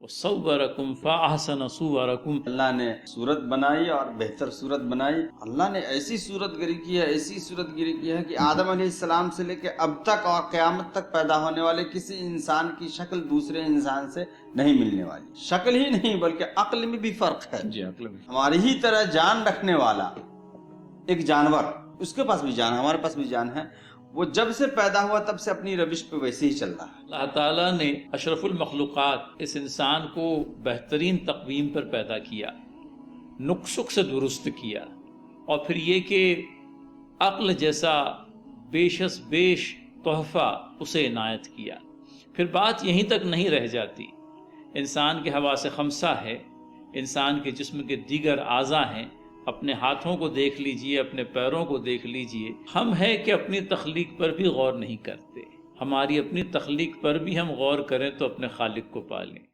सव्वरकुम फ़अहसन सुवरकुम। अल्लाह ने सूरत बनाई और बेहतर सूरत बनाई। अल्लाह ने ऐसी सूरतगिरी की है, ऐसी सूरतगिरी की है कि आदम अलैहिस्सलाम से लेकर अब तक और क़यामत तक पैदा होने वाले किसी इंसान की शक्ल दूसरे इंसान से नहीं मिलने वाली। शक्ल ही नहीं बल्कि अक्ल में भी फर्क है। जी, अक्ल में। हमारी ही तरह जान रखने वाला एक जानवर, उसके पास भी जान है, हमारे पास भी जान है, वो जब से पैदा हुआ तब से अपनी रविश पे वैसे ही चल रहा है। अल्लाह ताला ने अशरफुल मखलूक़ात इस इंसान को बेहतरीन तक़वीम पर पैदा किया, नुक्स से दुरुस्त किया, और फिर ये कि अक्ल जैसा बेशस बेश तोहफ़ा उसे इनायत किया। फिर बात यहीं तक नहीं रह जाती। इंसान के हवास खमसा है, इंसान के जिस्म के दीगर आज़ा हैं। अपने हाथों को देख लीजिए, अपने पैरों को देख लीजिए। हम है कि अपनी तख्लीक पर भी गौर नहीं करते। हमारी अपनी तख्लीक पर भी हम गौर करें तो अपने खालिक को पालें।